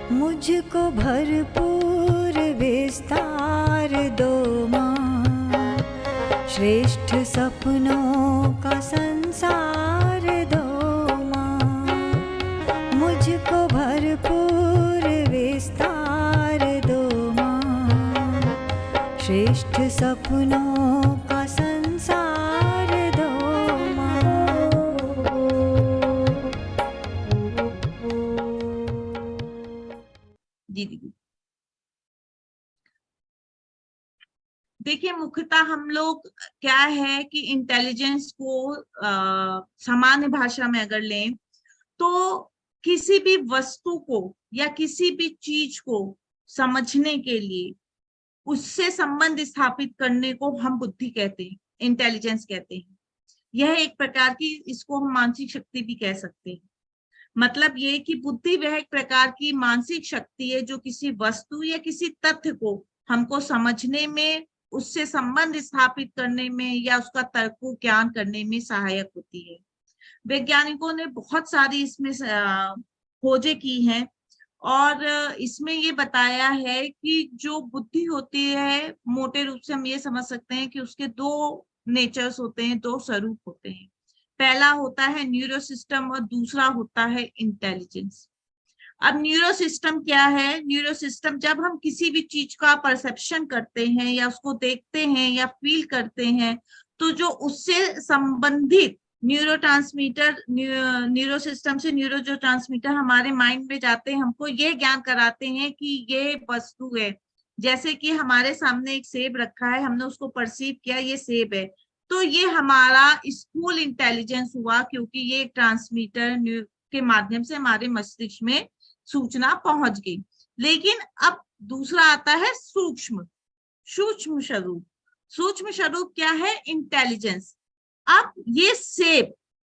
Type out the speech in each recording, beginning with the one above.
मुझको भरपूर विस्तार दो माँ, श्रेष्ठ सपनों का संसार दो माँ। मुझको भरपूर विस्तार दो माँ, श्रेष्ठ सपनों का संसार दो माँ। दीदी देखिए, मुख्यतः हम लोग क्या है कि इंटेलिजेंस को सामान्य भाषा में अगर लें तो किसी भी वस्तु को या किसी भी चीज को समझने के लिए उससे संबंध स्थापित करने को हम बुद्धि कहते हैं, इंटेलिजेंस कहते हैं। यह एक प्रकार की, इसको हम मानसिक शक्ति भी कह सकते हैं। मतलब ये कि बुद्धि वह एक प्रकार की मानसिक शक्ति है जो किसी वस्तु या किसी तथ्य को हमको समझने में, उससे संबंध स्थापित करने में या उसका तर्क ज्ञान करने में सहायक होती है। वैज्ञानिकों ने बहुत सारी इसमें खोजें की हैं और इसमें ये बताया है कि जो बुद्धि होती है, मोटे रूप से हम ये समझ सकते हैं कि उसके दो नेचर्स होते हैं, दो स्वरूप होते हैं। पहला होता है न्यूरो सिस्टम और दूसरा होता है इंटेलिजेंस। अब न्यूरो सिस्टम क्या है? न्यूरो सिस्टम, जब हम किसी भी चीज का परसेप्शन करते हैं या उसको देखते हैं या फील करते हैं, तो जो उससे संबंधित न्यूरोट्रांसमीटर, न्यूरो सिस्टम से न्यूरो जो ट्रांसमीटर हमारे माइंड में जाते हैं, हमको ये ज्ञान कराते हैं कि ये वस्तु है। जैसे कि हमारे सामने एक सेब रखा है, हमने उसको परसीव किया, ये सेब है, तो ये हमारा स्कूल इंटेलिजेंस हुआ, क्योंकि ये ट्रांसमीटर के माध्यम से हमारे मस्तिष्क में सूचना पहुंच गई। लेकिन अब दूसरा आता है सूक्ष्म सूक्ष्म स्वरूप। सूक्ष्म स्वरूप क्या है? इंटेलिजेंस। अब ये सेब,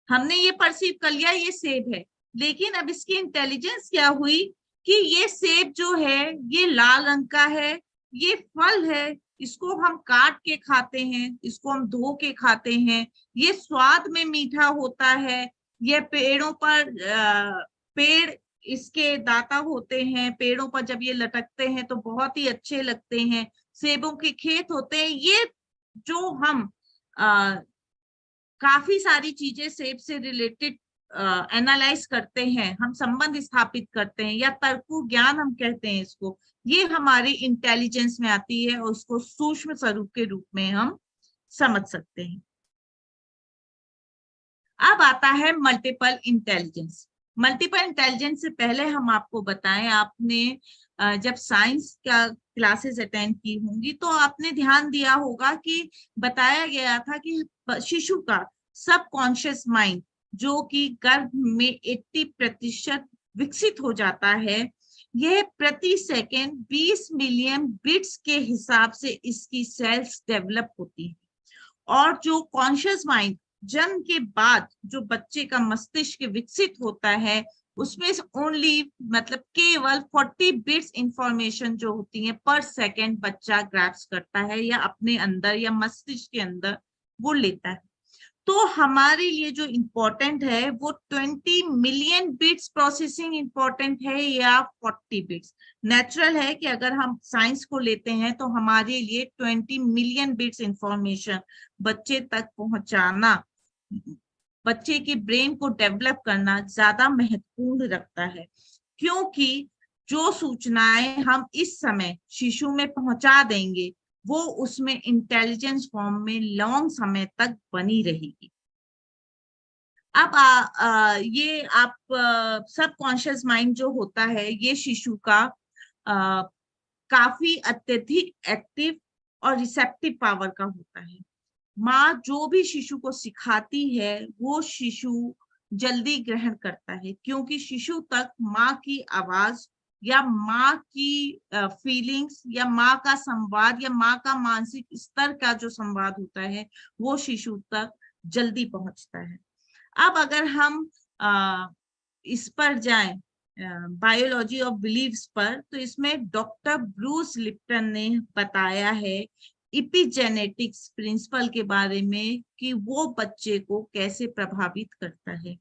हमने ये परसीव कर लिया ये सेब है, लेकिन अब इसकी इंटेलिजेंस क्या हुई कि ये सेब जो है ये लाल रंग का है, ये फल है, इसको हम काट के खाते हैं, इसको हम धो के खाते हैं, ये स्वाद में मीठा होता है, ये पेड़ों पर पेड़ इसके दाता होते हैं, पेड़ों पर जब ये लटकते हैं तो बहुत ही अच्छे लगते हैं, सेबों के खेत होते हैं। ये जो हम काफी सारी चीजें सेब से रिलेटेड एनालाइज करते हैं, हम संबंध स्थापित करते हैं या तर्क ज्ञान हम कहते हैं इसको, ये हमारी इंटेलिजेंस में आती है और उसको सूक्ष्म स्वरूप के रूप में हम समझ सकते हैं। अब आता है मल्टीपल इंटेलिजेंस। मल्टीपल इंटेलिजेंस से पहले हम आपको बताएं, आपने जब साइंस का क्लासेस अटेंड की होंगी तो आपने ध्यान दिया होगा कि बताया गया था कि शिशु का सबकॉन्शियस माइंड जो कि गर्भ में 80% विकसित हो जाता है, यह प्रति सेकेंड 20 मिलियन बिट्स के हिसाब से इसकी सेल्स डेवलप होती है। और जो कॉन्शियस माइंड जन्म के बाद जो बच्चे का मस्तिष्क विकसित होता है, उसमें ओनली मतलब केवल 40 बिट्स इंफॉर्मेशन जो होती है पर सेकेंड बच्चा ग्रैस्प करता है या अपने अंदर या मस्तिष्क के अंदर वो लेता है। तो हमारे लिए जो इम्पोर्टेंट है वो 20 मिलियन बिट्स प्रोसेसिंग इम्पोर्टेंट है या 40 बिट्स। नेचुरल है कि अगर हम साइंस को लेते हैं तो हमारे लिए 20 मिलियन बिट्स इंफॉर्मेशन बच्चे तक पहुंचाना, बच्चे के ब्रेन को डेवलप करना ज्यादा महत्वपूर्ण रखता है, क्योंकि जो सूचनाएं हम इस समय शिशु में पहुंचा देंगे वो उसमें इंटेलिजेंस फॉर्म में लॉन्ग समय तक बनी रहेगी। अब ये आप सबकॉन्शियस माइंड जो होता है ये शिशु का काफी अत्यधिक एक्टिव और रिसेप्टिव पावर का होता है। माँ जो भी शिशु को सिखाती है वो शिशु जल्दी ग्रहण करता है, क्योंकि शिशु तक माँ की आवाज या माँ की फीलिंग्स या माँ का संवाद या माँ का मानसिक स्तर का जो संवाद होता है वो शिशु तक जल्दी पहुंचता है। अब अगर हम इस पर जाएं बायोलॉजी ऑफ बिलीव्स पर, तो इसमें डॉक्टर ब्रूस लिप्टन ने बताया है इपिजेनेटिक्स प्रिंसिपल के बारे में कि वो बच्चे को कैसे प्रभावित करता है।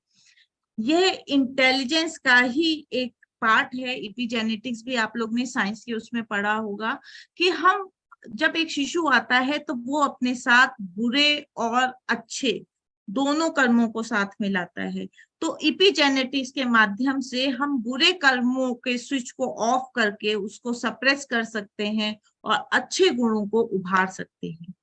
यह इंटेलिजेंस का ही एक पार्ट है, इपिजेनेटिक्स भी आप लोग ने साइंस के उसमें पढ़ा होगा कि हम जब एक शिशु आता है तो वो अपने साथ बुरे और अच्छे दोनों कर्मों को साथ में लाता है। तो इपिजेनेटिक्स के माध्यम से हम बुरे कर्मों के स्विच को ऑफ करके उसको सप्रेस कर सकते हैं और अच्छे गुणों को उभार सकते हैं,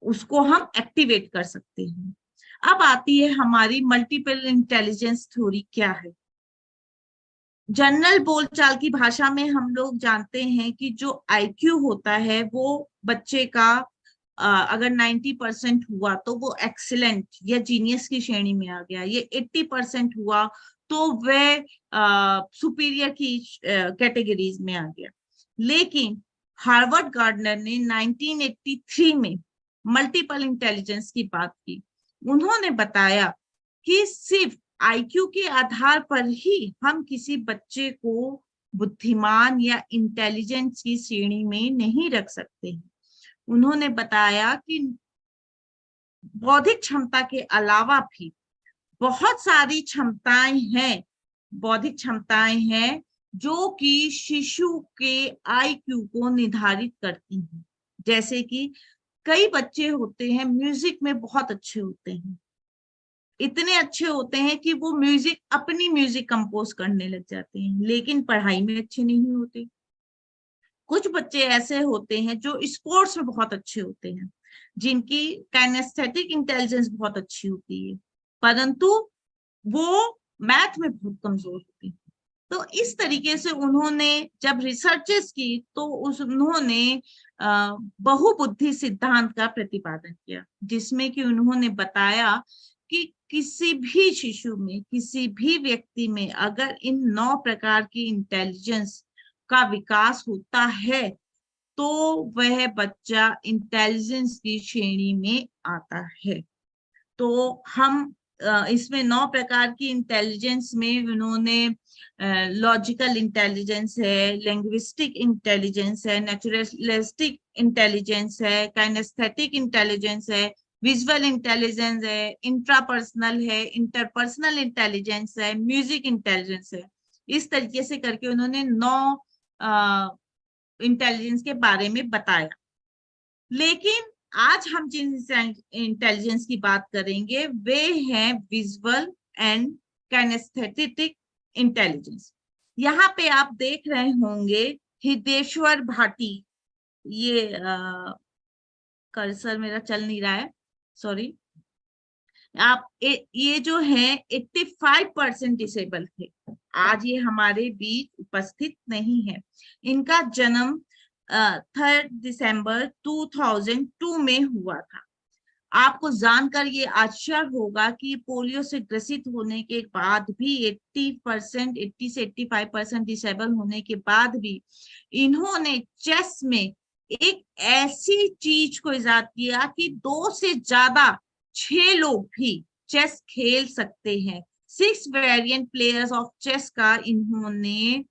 उसको हम एक्टिवेट कर सकते हैं। अब आती है हमारी मल्टीपल इंटेलिजेंस थ्योरी क्या है। जनरल बोलचाल की भाषा में हम लोग जानते हैं कि जो आईक्यू होता है वो बच्चे का अगर 90% हुआ तो वो एक्सीलेंट या जीनियस की श्रेणी में आ गया, ये 80% हुआ तो वह सुपीरियर की कैटेगरीज में आ गया। लेकिन हार्वर्ड गार्डनर ने 1983 में मल्टीपल इंटेलिजेंस की बात की। उन्होंने बताया कि सिर्फ आईक्यू के आधार पर ही हम किसी बच्चे को बुद्धिमान या इंटेलिजेंस की श्रेणी में नहीं रख सकते हैं। उन्होंने बताया कि बौद्धिक क्षमता के अलावा भी बहुत सारी क्षमताएं हैं, बौद्धिक क्षमताएं हैं जो कि शिशु के आईक्यू को निर्धारित करती हैं। जैसे कि कई बच्चे होते हैं म्यूजिक में बहुत अच्छे होते हैं, इतने अच्छे होते हैं कि वो अपनी म्यूजिक कंपोज करने लग जाते हैं, लेकिन पढ़ाई में अच्छे नहीं होते। कुछ बच्चे ऐसे होते हैं जो स्पोर्ट्स में बहुत अच्छे होते हैं, जिनकी काइनेस्थेटिक इंटेलिजेंस बहुत अच्छी होती है, परंतु वो मैथ में बहुत कमजोर होते हैं। तो इस तरीके से उन्होंने जब रिसर्चेस की तो उन्होंने बहुबुद्धि सिद्धांत का प्रतिपादन किया, जिसमें कि उन्होंने बताया कि किसी भी शिशु में, किसी भी व्यक्ति में अगर इन 9 प्रकार की इंटेलिजेंस का विकास होता है तो वह बच्चा इंटेलिजेंस की श्रेणी में आता है। तो हम इसमें 9 प्रकार की इंटेलिजेंस में उन्होंने लॉजिकल इंटेलिजेंस है, लिंग्विस्टिक इंटेलिजेंस है, नेचुरलिस्टिक इंटेलिजेंस है, काइनेस्थेटिक इंटेलिजेंस है, विजुअल इंटेलिजेंस है, इंट्रापर्सनल है, इंटरपर्सनल इंटेलिजेंस है, म्यूजिक इंटेलिजेंस है। इस तरीके से करके उन्होंने 9 इंटेलिजेंस के बारे में बताया। लेकिन आज हम जिन इंटेलिजेंस की बात करेंगे वे हैं विजुअल एंड काइनेस्थेटिक इंटेलिजेंस। यहाँ पे आप देख रहे होंगे हिदेश्वर भाटी, ये कर्सर मेरा चल नहीं रहा है, सॉरी। आप ये जो है 85% डिसेबल थे, आज ये हमारे बीच उपस्थित नहीं है। इनका जन्म 3 दिसंबर 2002 में हुआ था। आपको जानकर ये आश्चर्य होगा कि पोलियो से ग्रसित होने के बाद भी 80 से 85% डिसेबल होने के बाद भी इन्होंने चेस में एक ऐसी चीज को इजाद किया कि 2 से ज्यादा 6 लोग भी चेस खेल सकते हैं। 6 वेरिएंट प्लेयर्स ऑफ चेस का इन्होंने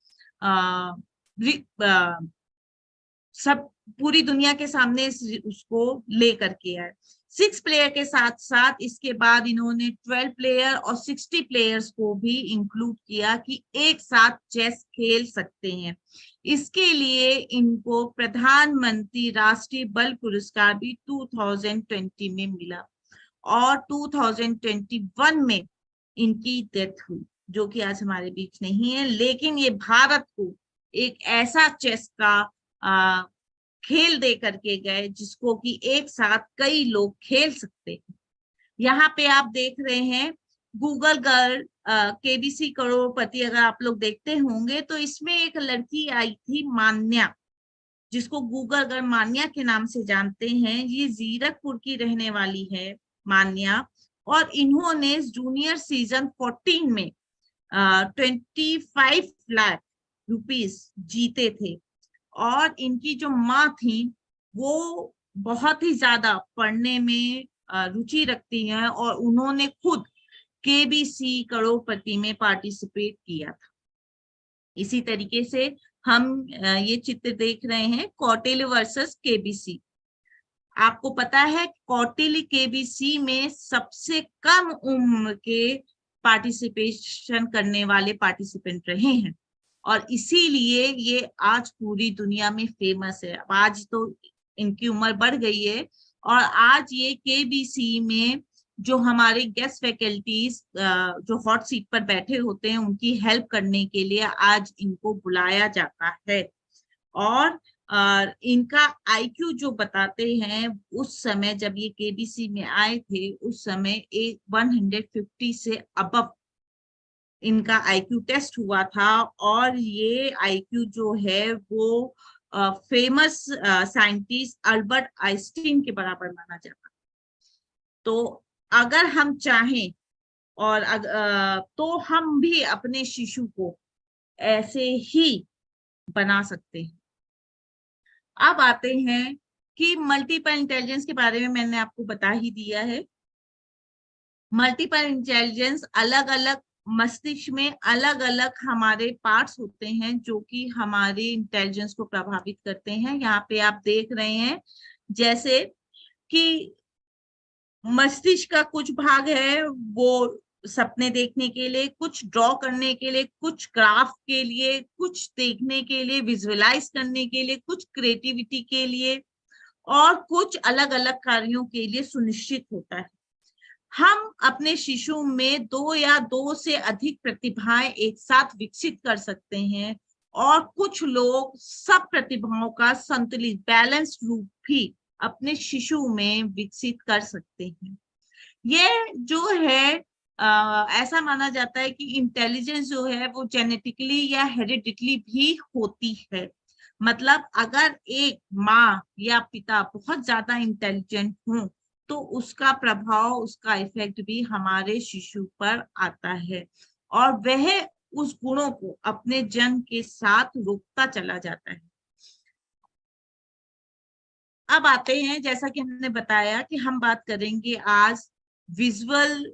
सब पूरी दुनिया के सामने उसको लेकर के आए। 6 प्लेयर के साथ साथ इसके बाद इन्होंने 12 प्लेयर और 60 प्लेयर्स को भी इंक्लूड किया कि एक साथ चेस खेल सकते हैं। इसके लिए इनको प्रधानमंत्री राष्ट्रीय बल पुरस्कार भी 2020 में मिला और 2021 में इनकी डेथ हुई, जो कि आज हमारे बीच नहीं है। लेकिन ये भारत को एक ऐसा चेस का खेल दे करके गए जिसको कि एक साथ कई लोग खेल सकते हैं। यहाँ पे आप देख रहे हैं गूगल गर्ल केबीसी करोड़पति, अगर आप लोग देखते होंगे तो इसमें एक लड़की आई थी मान्या, जिसको गूगल गर्ल मान्या के नाम से जानते हैं। ये जीरकपुर की रहने वाली है मान्या, और इन्होंने जूनियर सीजन 14 में 25 लाख रुपीस जीते थे। और इनकी जो माँ थी वो बहुत ही ज्यादा पढ़ने में रुचि रखती हैं और उन्होंने खुद केबीसी करोड़पति में पार्टिसिपेट किया था। इसी तरीके से हम ये चित्र देख रहे हैं कौटिल्य वर्सेस केबीसी। आपको पता है कौटिल्य केबीसी में सबसे कम उम्र के पार्टिसिपेशन करने वाले पार्टिसिपेंट रहे हैं और इसीलिए ये आज पूरी दुनिया में फेमस है। अब आज तो इनकी उम्र बढ़ गई है और आज ये केबीसी में जो हमारे गेस्ट फैकल्टीज जो हॉट सीट पर बैठे होते हैं उनकी हेल्प करने के लिए आज इनको बुलाया जाता है। और इनका आईक्यू जो बताते हैं, उस समय जब ये केबीसी में आए थे उस समय 150 से अबव इनका आईक्यू टेस्ट हुआ था। और ये आईक्यू जो है वो फेमस साइंटिस्ट अल्बर्ट आइंस्टीन के बराबर माना जाता है। तो अगर हम चाहें और तो हम भी अपने शिशु को ऐसे ही बना सकते हैं। अब आते हैं कि मल्टीपल इंटेलिजेंस के बारे में मैंने आपको बता ही दिया है। मल्टीपल इंटेलिजेंस अलग अलग मस्तिष्क में अलग अलग हमारे पार्ट्स होते हैं जो कि हमारे इंटेलिजेंस को प्रभावित करते हैं। यहाँ पे आप देख रहे हैं जैसे कि मस्तिष्क का कुछ भाग है वो सपने देखने के लिए, कुछ ड्रॉ करने के लिए, कुछ ग्राफ के लिए, कुछ देखने के लिए, विजुअलाइज करने के लिए, कुछ क्रिएटिविटी के लिए और कुछ अलग अलग कार्यों के लिए सुनिश्चित होता है। हम अपने शिशु में 2 या 2 से अधिक प्रतिभाएं एक साथ विकसित कर सकते हैं और कुछ लोग सब प्रतिभाओं का संतुलित बैलेंस रूप भी अपने शिशु में विकसित कर सकते हैं। ये जो है ऐसा माना जाता है कि इंटेलिजेंस जो है वो जेनेटिकली या हेरिडिटली भी होती है। मतलब अगर एक माँ या पिता बहुत ज्यादा इंटेलिजेंट हो तो उसका प्रभाव, उसका इफेक्ट भी हमारे शिशु पर आता है और वह उस गुणों को अपने जन्म के साथ रोकता चला जाता है। अब आते हैं, जैसा कि हमने बताया कि हम बात करेंगे आज विजुअल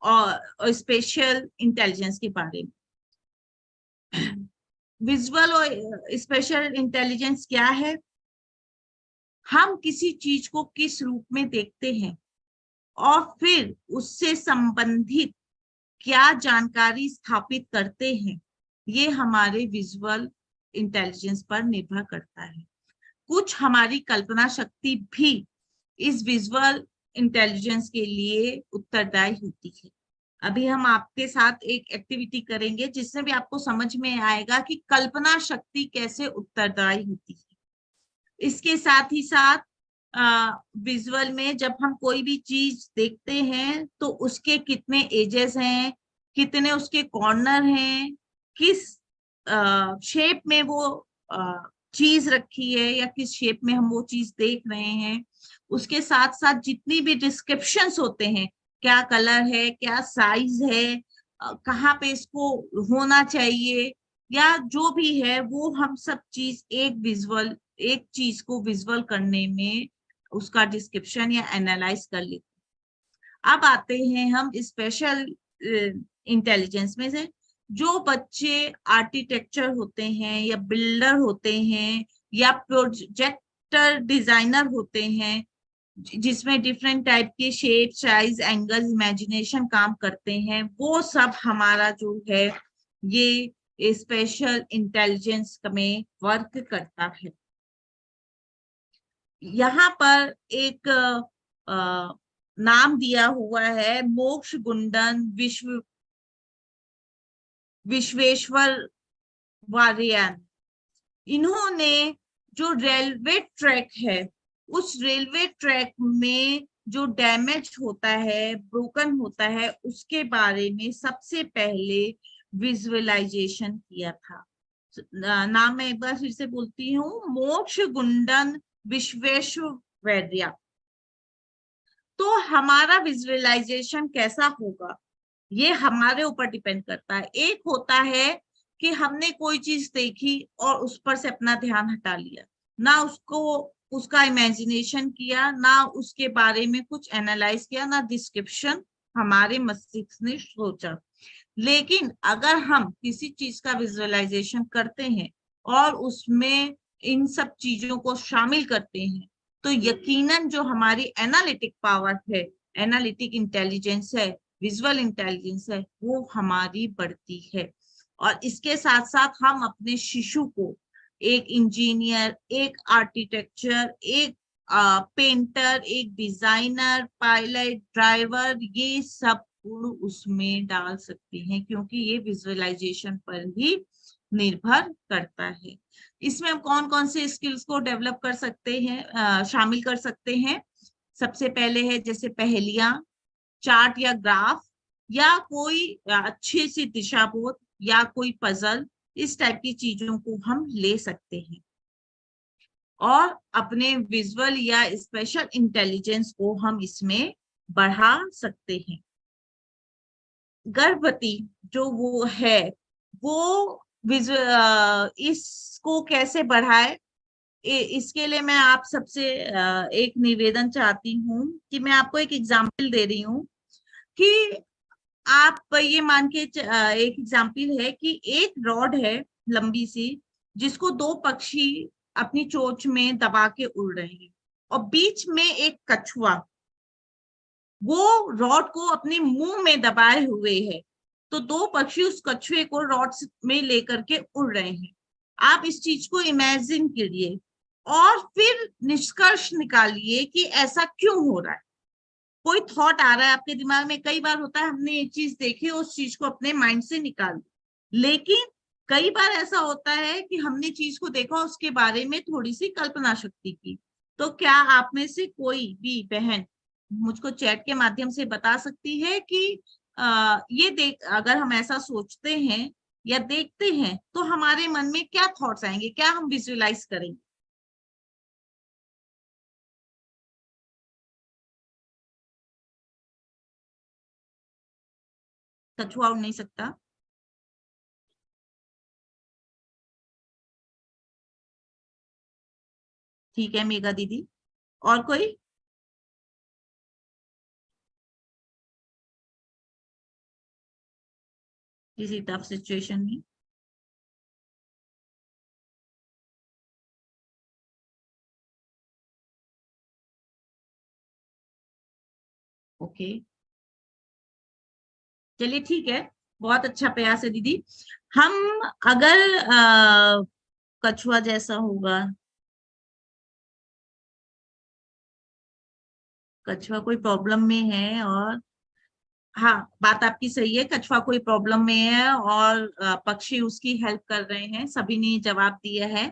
और स्पेशल इंटेलिजेंस के बारे में। विजुअल और स्पेशल इंटेलिजेंस क्या है? हम किसी चीज को किस रूप में देखते हैं और फिर उससे संबंधित क्या जानकारी स्थापित करते हैं, ये हमारे विजुअल इंटेलिजेंस पर निर्भर करता है। कुछ हमारी कल्पना शक्ति भी इस विजुअल इंटेलिजेंस के लिए उत्तरदायी होती है। अभी हम आपके साथ एक एक्टिविटी करेंगे जिससे भी आपको समझ में आएगा कि कल्पना शक्ति कैसे उत्तरदायी होती है। इसके साथ ही साथ विजुअल में जब हम कोई भी चीज देखते हैं तो उसके कितने एजेस हैं, कितने उसके कॉर्नर हैं, किस शेप में वो चीज रखी है या किस शेप में हम वो चीज देख रहे हैं। उसके साथ साथ जितनी भी डिस्क्रिप्शंस होते हैं, क्या कलर है, क्या साइज है, कहाँ पे इसको होना चाहिए या जो भी है, वो हम सब चीज एक चीज को विजुअल करने में उसका डिस्क्रिप्शन या एनालाइज कर लेते हैं। अब आते हैं हम स्पेशल इंटेलिजेंस में से। जो बच्चे आर्किटेक्चर होते हैं या बिल्डर होते हैं या प्रोजेक्टर डिजाइनर होते हैं, जिसमें डिफरेंट टाइप के शेप, साइज, एंगल, इमेजिनेशन काम करते हैं, वो सब हमारा जो है ये स्पेशल इंटेलिजेंस में वर्क करता है। यहाँ पर एक नाम दिया हुआ है मोक्ष गुंडन विश्वेश्वर वारियन। इन्होंने जो रेलवे ट्रैक है, उस रेलवे ट्रैक में जो डैमेज होता है, ब्रोकन होता है, उसके बारे में सबसे पहले विजुअलाइजेशन किया था। नाम मैं एक बार फिर से बोलती हूँ, मोक्ष गुंडन विश्वेश्वरैया। तो हमारा विजुअलाइजेशन कैसा होगा ये हमारे ऊपर डिपेंड करता है। एक होता है कि हमने कोई चीज देखी और उस पर से अपना ध्यान हटा लिया, ना उसका इमेजिनेशन किया, ना उसके बारे में कुछ एनालाइज किया, ना डिस्क्रिप्शन हमारे मस्तिष्क ने सोचा। लेकिन अगर हम किसी चीज का विजुअलाइजेशन करते हैं और उसमें इन सब चीजों को शामिल करते हैं, तो यकीनन जो हमारी एनालिटिक पावर है, एनालिटिक इंटेलिजेंस है, विजुअल इंटेलिजेंस है, वो हमारी बढ़ती है। और इसके साथ साथ हम अपने शिशु को एक इंजीनियर, एक आर्किटेक्चर, एक पेंटर, एक डिजाइनर, पायलट, ड्राइवर, ये सब गुण उसमें डाल सकते हैं, क्योंकि ये विजुअलाइजेशन पर ही निर्भर करता है। इसमें हम कौन कौन से स्किल्स को डेवलप कर सकते हैं, शामिल कर सकते हैं। सबसे पहले है जैसे पहेलियां, चार्ट या ग्राफ, या कोई अच्छी सी दिशा बोध, या कोई पजल, इस टाइप की चीजों को हम ले सकते हैं और अपने विजुअल या स्पेशल इंटेलिजेंस को हम इसमें बढ़ा सकते हैं। गर्भवती जो वो है, वो इसको कैसे बढ़ाए, इसके लिए मैं आप सबसे एक निवेदन चाहती हूँ कि मैं आपको एक एग्जाम्पल दे रही हूँ कि आप ये मान के एक एग्जाम्पल है कि एक रॉड है लंबी सी, जिसको दो पक्षी अपनी चोंच में दबा के उड़ रहे हैं, और बीच में एक कछुआ वो रॉड को अपने मुंह में दबाए हुए है। तो दो पक्षी उस कछुए को रॉड में लेकर के उड़ रहे हैं। आप इस चीज को इमेजिन करिए और फिर निष्कर्ष निकालिए कि ऐसा क्यों हो रहा है। कोई थॉट आ रहा है आपके दिमाग में, कई बार होता है हमने एक चीज देखी, उस चीज को अपने माइंड से निकाल दी, लेकिन कई बार ऐसा होता है कि हमने चीज को देखा, उसके बारे में थोड़ी सी कल्पना शक्ति की। तो क्या आप में से कोई भी बहन मुझको चैट के माध्यम से बता सकती है कि ये देख, अगर हम ऐसा सोचते हैं या देखते हैं तो हमारे मन में क्या थॉट्स आएंगे, क्या हम विजुअलाइज करेंगे? कछुआ उड़ नहीं सकता। ठीक है मेघा दीदी, और कोई? किसी टफ सिचुएशन में? ओके, चलिए ठीक है, बहुत अच्छा प्रयास है दीदी। हम अगर कछुआ जैसा होगा, कछुआ कोई प्रॉब्लम में है, और हाँ बात आपकी सही है, कछुआ कोई प्रॉब्लम में है और पक्षी उसकी हेल्प कर रहे हैं, सभी ने जवाब दिया है।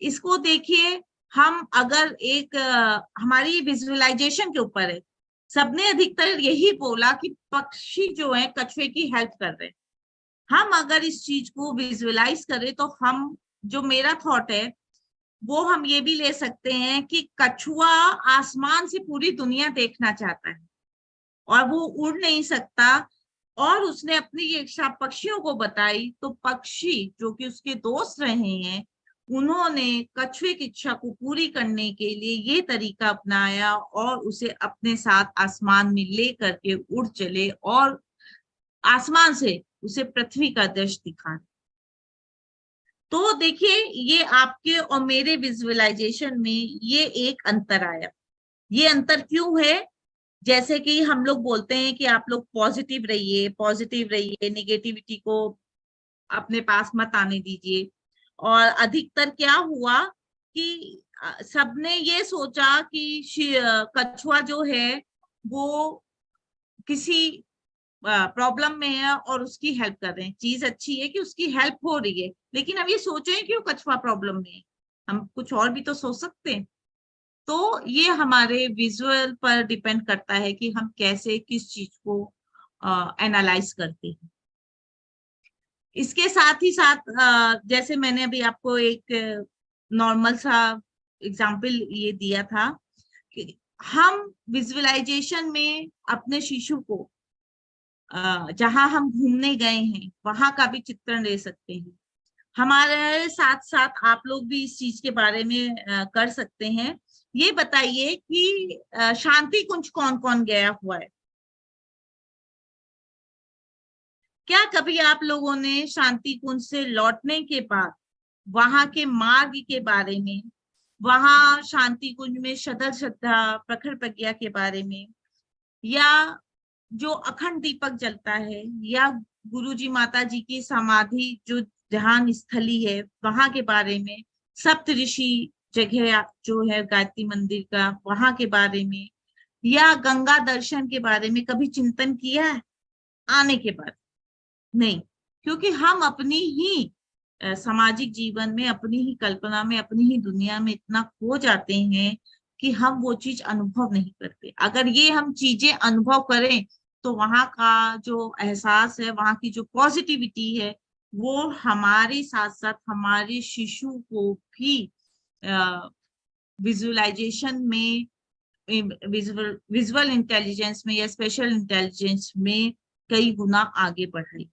इसको देखिए, हम अगर एक हमारी विजुअलाइजेशन के ऊपर है, सबने अधिकतर यही बोला कि पक्षी जो है कछुए की हेल्प कर रहे हैं। हम अगर इस चीज को विजुअलाइज करें तो हम, जो मेरा थॉट है वो हम ये भी ले सकते हैं कि कछुआ आसमान से पूरी दुनिया देखना चाहता है और वो उड़ नहीं सकता, और उसने अपनी ये इच्छा पक्षियों को बताई, तो पक्षी जो कि उसके दोस्त रहे हैं, उन्होंने कछुए की इच्छा को पूरी करने के लिए ये तरीका अपनाया और उसे अपने साथ आसमान में ले करके उड़ चले और आसमान से उसे पृथ्वी का दृश्य दिखा। तो देखिए, ये आपके और मेरे विजुअलाइजेशन में ये एक अंतर आया। ये अंतर क्यों है? जैसे कि हम लोग बोलते हैं कि आप लोग पॉजिटिव रहिए, पॉजिटिव रहिए, नेगेटिविटी को अपने पास मत आने दीजिए। और अधिकतर क्या हुआ कि सबने ये सोचा कि कछुआ जो है वो किसी प्रॉब्लम में है और उसकी हेल्प कर रहे हैं। चीज अच्छी है कि उसकी हेल्प हो रही है, लेकिन अब ये सोचें कि वो कछुआ प्रॉब्लम में है, हम कुछ और भी तो सोच सकते हैं। तो ये हमारे विजुअल पर डिपेंड करता है कि हम कैसे किस चीज को एनालाइज करते हैं। इसके साथ ही साथ जैसे मैंने अभी आपको एक नॉर्मल सा एग्जाम्पल ये दिया था कि हम विजुअलाइजेशन में अपने शिशु को जहां हम घूमने गए हैं वहां का भी चित्रण ले सकते हैं। हमारे साथ साथ आप लोग भी इस चीज के बारे में कर सकते हैं। ये बताइए कि शांति कुंज कौन कौन गया हुआ है? क्या कभी आप लोगों ने शांति कुंज से लौटने के बाद वहां के मार्ग के बारे में, वहां शांति कुंज में सदर श्रद्धा प्रखर प्रज्ञा के बारे में, या जो अखंड दीपक जलता है, या गुरुजी माता जी की समाधि जो ध्यान स्थली है वहां के बारे में, सप्त ऋषि जगह जो है गायत्री मंदिर का वहां के बारे में, या गंगा दर्शन के बारे में कभी चिंतन किया है आने के बाद? नहीं, क्योंकि हम अपनी ही सामाजिक जीवन में, अपनी ही कल्पना में, अपनी ही दुनिया में इतना खो जाते हैं कि हम वो चीज अनुभव नहीं करते। अगर ये हम चीजें अनुभव करें तो वहां का जो एहसास है, वहां की जो पॉजिटिविटी है, वो हमारे साथ साथ हमारे शिशु को भी विजुअलाइजेशन में, विजुअल इंटेलिजेंस में या स्पेशल इंटेलिजेंस में कई गुना आगे बढ़ाई।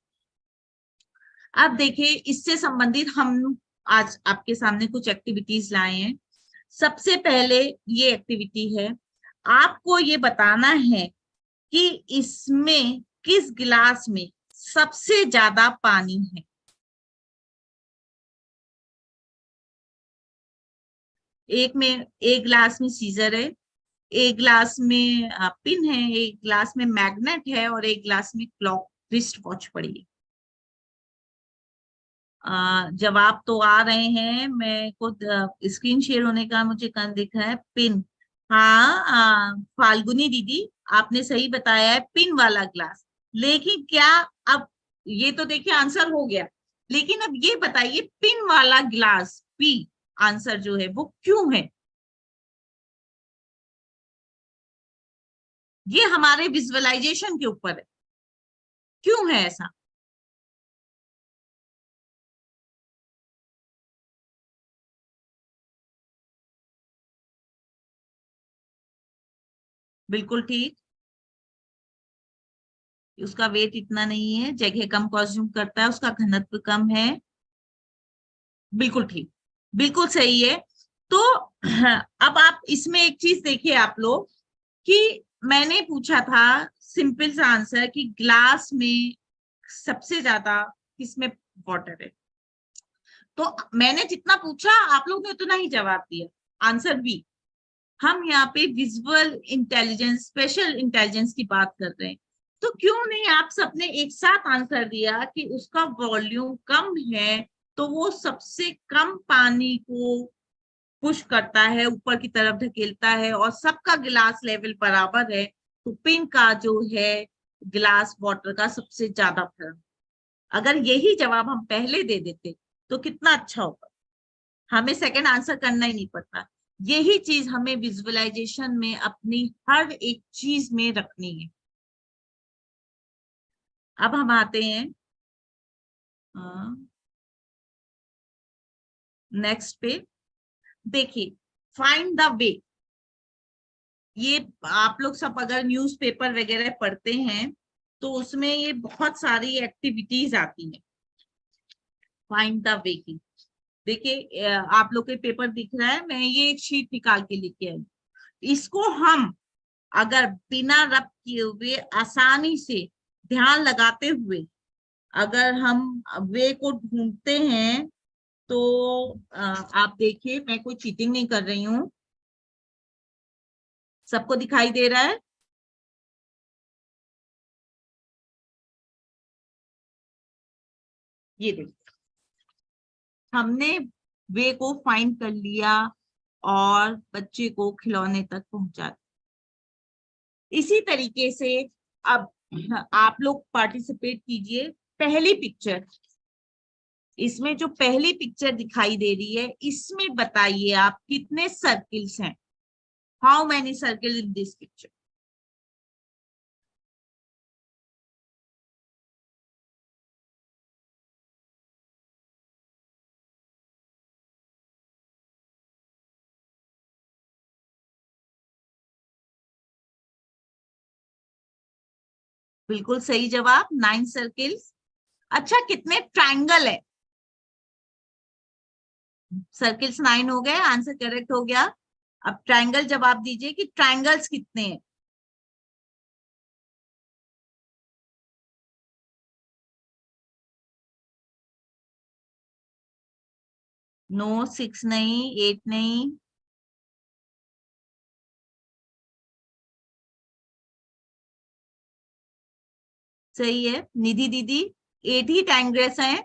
अब देखिए, इससे संबंधित हम आज आपके सामने कुछ एक्टिविटीज लाए हैं। सबसे पहले ये एक्टिविटी है, आपको ये बताना है कि इसमें किस गिलास में सबसे ज्यादा पानी है। एक गिलास में सीजर है, एक ग्लास में पिन है, एक ग्लास में मैग्नेट है और एक ग्लास में क्लॉक रिस्ट वॉच पड़ी है। जवाब तो आ रहे हैं, मैं खुद स्क्रीन शेयर होने का मुझे कन दिख रहा है। पिन, हाँ, फाल्गुनी दीदी आपने सही बताया है, पिन वाला ग्लास। लेकिन क्या, अब ये तो देखिए आंसर हो गया, लेकिन अब ये बताइए पिन वाला ग्लास, पी आंसर जो है वो क्यों है? ये हमारे विजुअलाइजेशन के ऊपर है, क्यों है ऐसा? बिल्कुल ठीक, उसका वेट इतना नहीं है, जगह कम कंज्यूम करता है, उसका घनत्व कम है। बिल्कुल ठीक, बिल्कुल सही है। तो अब आप इसमें एक चीज देखिए आप लोग, कि मैंने पूछा था सिंपल सा आंसर कि ग्लास में सबसे ज्यादा किसमें वाटर है, तो मैंने जितना पूछा आप लोग ने उतना ही जवाब दिया, आंसर बी। हम यहाँ पे विजुअल इंटेलिजेंस, स्पेशल इंटेलिजेंस की बात कर रहे हैं, तो क्यों नहीं आप सबने एक साथ आंसर दिया कि उसका वॉल्यूम कम है, तो वो सबसे कम पानी को पुश करता है, ऊपर की तरफ ढकेलता है, और सबका गिलास लेवल बराबर है, तो पिन का जो है गिलास वाटर का सबसे ज्यादा फर्क। अगर यही जवाब हम पहले दे देते तो कितना अच्छा होगा, हमें सेकंड आंसर करना ही नहीं पड़ता। यही चीज हमें विजुअलाइजेशन में अपनी हर एक चीज में रखनी है। अब हम आते हैं नेक्स्ट पे। देखिए, फाइंड द वे, ये आप लोग सब अगर न्यूज़पेपर वगैरह पढ़ते हैं तो उसमें ये बहुत सारी एक्टिविटीज आती हैं फाइंड द वे की। देखिए, आप लोग के पेपर दिख रहा है, मैं ये एक शीट निकाल के लेके आई। इसको हम अगर बिना रब किए हुए आसानी से ध्यान लगाते हुए अगर हम वे को ढूंढते हैं तो आप देखिए, मैं कोई चीटिंग नहीं कर रही हूँ, सबको दिखाई दे रहा है? ये देखिए, हमने वे को फाइंड कर लिया और बच्चे को खिलौने तक पहुंचा दिया। इसी तरीके से अब आप लोग पार्टिसिपेट कीजिए। पहली पिक्चर, इसमें जो पहली पिक्चर दिखाई दे रही है, इसमें बताइए आप कितने सर्किल्स हैं, how many circle in this picture? बिल्कुल सही जवाब, 9 सर्किल्स। अच्छा, कितने ट्रायंगल है? सर्किल्स 9 हो गए, आंसर करेक्ट हो गया। अब ट्रायंगल जवाब दीजिए कि ट्रायंगल्स कितने हैं? नो, 6 नहीं, 8 नहीं, सही है निधि दीदी, 8 ही ट्रायंगल्स हैं।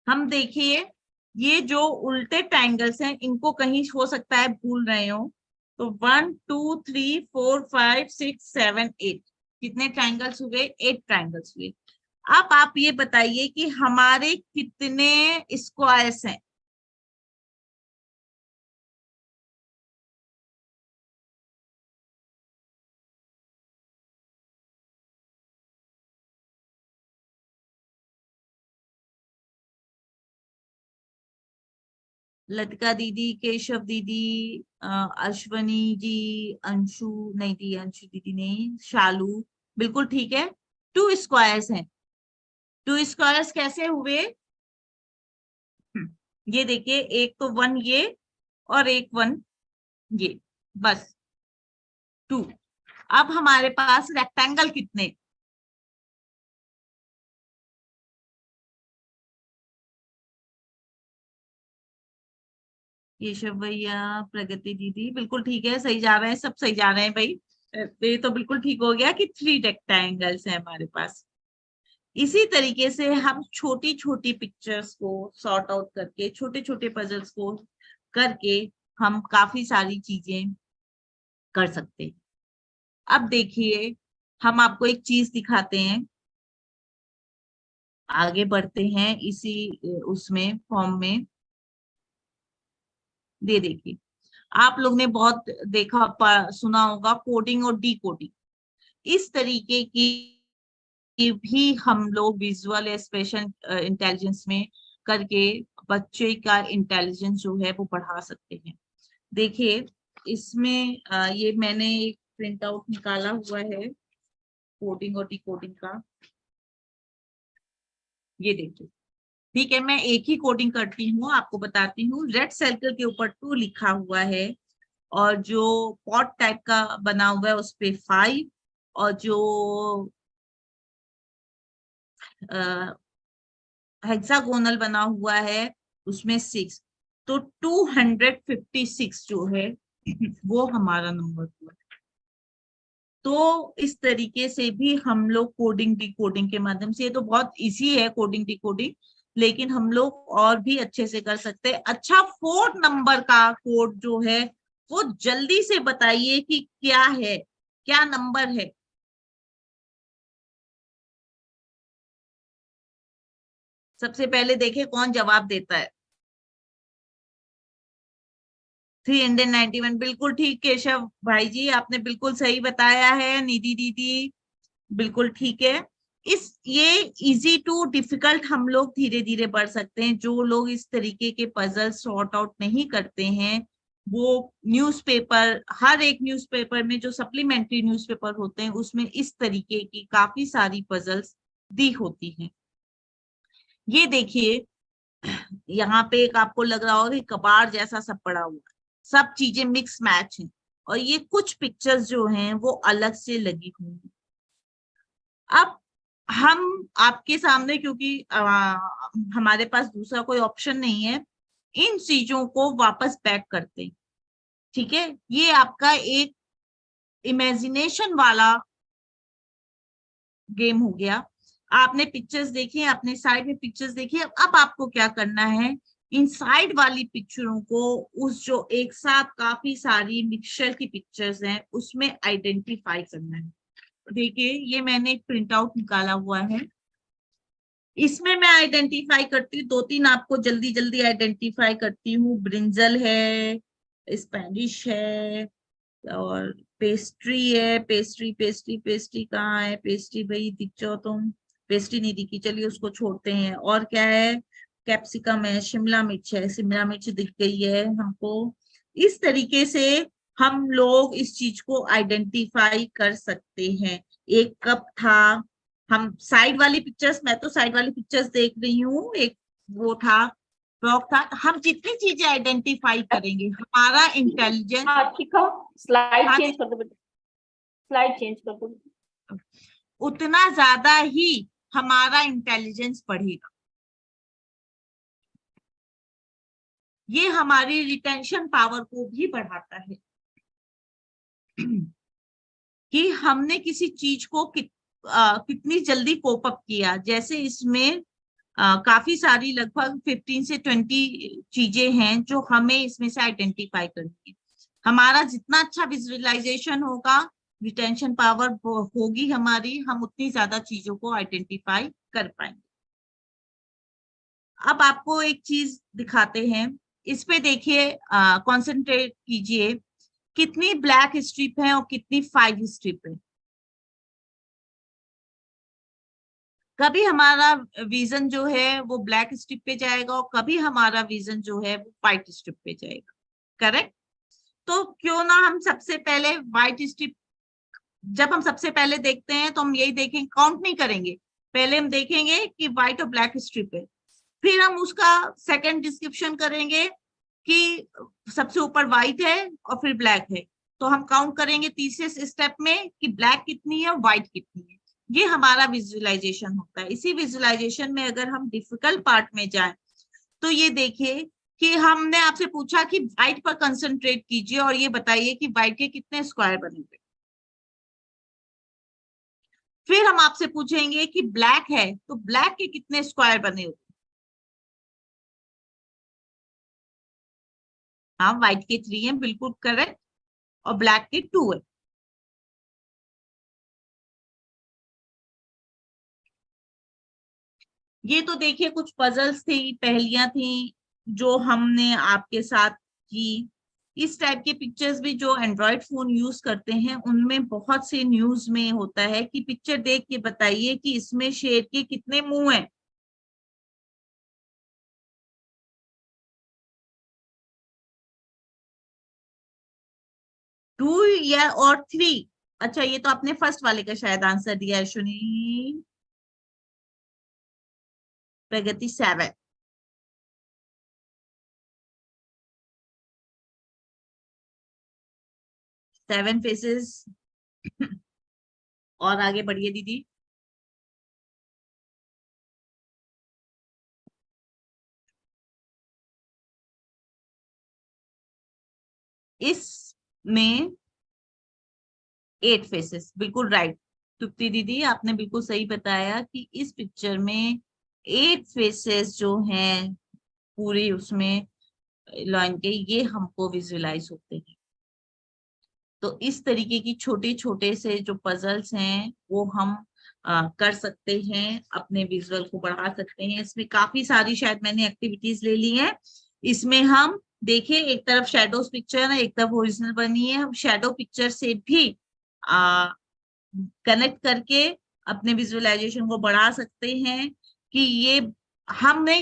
हम देखिए ये जो उल्टे ट्रायंगल्स हैं इनको कहीं हो सकता है भूल रहे हो, तो 1 2 3 4 5 6 7 8, कितने ट्रायंगल्स हुए? 8 ट्रायंगल्स हुए। अब आप ये बताइए कि हमारे कितने स्क्वायर्स हैं? लतिका दीदी, केशव दीदी, अश्वनी जी, अंशु नहीं दी, अंशु दीदी नहीं, शालू, बिल्कुल ठीक है। 2 स्क्वायर्स हैं। 2 स्क्वायर्स कैसे हुए? ये देखिए, एक तो 1 ये और एक 1 ये, बस 2। अब हमारे पास रेक्टेंगल कितने? केशव भैया, प्रगति दीदी, बिल्कुल ठीक है, सही जा रहे हैं, सब सही जा रहे हैं भाई। ये तो बिल्कुल ठीक हो गया कि 3 रेक्टेंगल्स हैं हमारे पास। इसी तरीके से हम छोटी छोटी पिक्चर्स को सॉर्ट आउट करके, छोटे छोटे पजल्स को करके हम काफी सारी चीजें कर सकते हैं। अब देखिए, हम आपको एक चीज दिखाते हैं, आगे बढ़ते हैं इसी उसमें फॉर्म में। दे देखिए, आप लोग ने बहुत देखा सुना होगा कोडिंग और डी कोडिंग। इस तरीके की भी हम लोग विजुअल स्पेशल इंटेलिजेंस में करके बच्चे का इंटेलिजेंस जो है वो बढ़ा सकते हैं। देखिए इसमें ये मैंने एक प्रिंट आउट निकाला हुआ है कोडिंग और डिकोडिंग का, ये देखिए। ठीक है, मैं एक ही कोडिंग करती हूँ, आपको बताती हूँ। रेड सर्कल के ऊपर 2 लिखा हुआ है, और जो पॉट टाइप का बना हुआ है उस पे 5, और जो हेक्सागोनल बना हुआ है उसमें 6। तो 256 जो है वो हमारा नंबर हुआ। तो इस तरीके से भी हम लोग कोडिंग डिकोडिंग के माध्यम से, ये तो बहुत इजी है कोडिंग डिकोडिंग, लेकिन हम लोग और भी अच्छे से कर सकते हैं। अच्छा, 4 नंबर का कोड जो है वो जल्दी से बताइए कि क्या है, क्या नंबर है? सबसे पहले देखे कौन जवाब देता है। 391, बिल्कुल ठीक केशव भाई जी, आपने बिल्कुल सही बताया है। निधि दीदी, बिल्कुल ठीक है। इस ये इजी टू डिफिकल्ट हम लोग धीरे धीरे बढ़ सकते हैं। जो लोग इस तरीके के पजल सॉर्ट आउट नहीं करते हैं, वो न्यूज़पेपर, हर एक न्यूज़पेपर में जो सप्लीमेंट्री न्यूज़पेपर होते हैं उसमें इस तरीके की काफी सारी पजल्स दी होती हैं। ये देखिए, यहाँ पे एक आपको लग रहा होगा कि कबाड़ जैसा सब पड़ा हुआ है, सब चीजें मिक्स मैच हैं, और ये कुछ पिक्चर्स जो हैं वो अलग से लगी हुई हैं। अब हम आपके सामने, क्योंकि हमारे पास दूसरा कोई ऑप्शन नहीं है, इन चीजों को वापस बैक करते हैं। ठीक है, ये आपका एक इमेजिनेशन वाला गेम हो गया। आपने पिक्चर्स देखी, अपने साइड में पिक्चर्स देखी। अब आपको क्या करना है, इन साइड वाली पिक्चरों को उस जो एक साथ काफी सारी मिक्सचर की पिक्चर्स हैं उसमें आइडेंटिफाई करना है। देखिए, ये मैंने एक प्रिंट आउट निकाला हुआ है, इसमें मैं आइडेंटिफाई करती हूँ 2-3, आपको जल्दी जल्दी आइडेंटिफाई करती हूँ। ब्रिंजल है, स्पेनिश है, और पेस्ट्री है। पेस्ट्री पेस्ट्री पेस्ट्री कहाँ है? पेस्ट्री भाई दिख जाओ तुम। पेस्ट्री नहीं दिखी, चलिए उसको छोड़ते हैं। और क्या है? कैप्सिकम है, शिमला मिर्च है, शिमला मिर्च दिख गई है हमको। इस तरीके से हम लोग इस चीज को आइडेंटिफाई कर सकते हैं। एक कप था, हम साइड वाली पिक्चर्स, मैं तो साइड वाली पिक्चर्स देख रही हूँ। एक वो था, फ्रॉक था। हम जितनी चीजें आइडेंटिफाई करेंगे हमारा इंटेलिजेंस, हाँ ठीक है, स्लाइड हाँ चेंज कर दो बेटा, स्लाइड चेंज कर दो। उतना ज्यादा ही हमारा इंटेलिजेंस बढ़ेगा। ये हमारी रिटेंशन पावर को भी बढ़ाता है। कि हमने किसी चीज को कितनी जल्दी कोप अप किया। जैसे इसमें काफी सारी लगभग 15 से 20 चीजें हैं जो हमें इसमें से आइडेंटिफाई करनी है। हमारा जितना अच्छा विजुअलाइजेशन होगा, रिटेंशन पावर होगी हमारी, हम उतनी ज्यादा चीजों को आइडेंटिफाई कर पाएंगे। अब आपको एक चीज दिखाते हैं, इस पे देखिए, कंसंट्रेट कीजिए, कितनी ब्लैक स्ट्रिप है और कितनी 5 स्ट्रिप है। कभी हमारा विजन जो है वो ब्लैक स्ट्रिप पे जाएगा और कभी हमारा विजन जो है वो व्हाइट स्ट्रिप पे जाएगा, करेक्ट? तो क्यों ना हम सबसे पहले व्हाइट स्ट्रिप, जब हम सबसे पहले देखते हैं तो हम यही देखेंगे, काउंट नहीं करेंगे, पहले हम देखेंगे कि व्हाइट और ब्लैक स्ट्रिप है, फिर हम उसका सेकंड डिस्क्रिप्शन करेंगे कि सबसे ऊपर व्हाइट है और फिर ब्लैक है, तो हम काउंट करेंगे तीसरे स्टेप में कि ब्लैक कितनी है और व्हाइट कितनी है। ये हमारा विजुअलाइजेशन होता है। इसी विजुअलाइजेशन में अगर हम डिफिकल्ट पार्ट में जाएं तो ये देखिए कि हमने आपसे पूछा कि व्हाइट पर कंसंट्रेट कीजिए और ये बताइए कि व्हाइट के कितने स्क्वायर बनेंगे। फिर हम आपसे पूछेंगे कि ब्लैक है तो ब्लैक के कितने स्क्वायर बने होंगे। हाँ, व्हाइट के 3 है, बिल्कुल करेक्ट, और ब्लैक के 2 है। ये तो देखिए कुछ पजल्स थी, पहेलियां थी जो हमने आपके साथ की। इस टाइप के पिक्चर्स भी जो एंड्रॉइड फोन यूज करते हैं उनमें बहुत से न्यूज में होता है कि पिक्चर देख के बताइए कि इसमें शेर के कितने मुंह हैं। टू या और 3? अच्छा, ये तो आपने फर्स्ट वाले का शायद आंसर दिया है, सुनी प्रगति 7। 7 फेसेस। और आगे बढ़िए दीदी। इसमें 8 फेसेस, बिल्कुल राइट। तृप्ति दीदी आपने बिल्कुल सही बताया कि इस पिक्चर में 8 फेसेस जो हैं पूरी उसमें लाइन के, ये हमको विजुअलाइज होते हैं। तो इस तरीके की छोटे छोटे से जो पजल्स हैं वो हम कर सकते हैं, अपने विजुअल को बढ़ा सकते हैं। इसमें काफी सारी शायद मैंने एक्टिविटीज ले ली हैं। इसमें हम देखिए, एक तरफ शैडोज पिक्चर है, एक तरफ ओरिजिनल बनी है। हम शैडो पिक्चर से भी कनेक्ट करके अपने विजुअलाइजेशन को बढ़ा सकते हैं कि ये हमने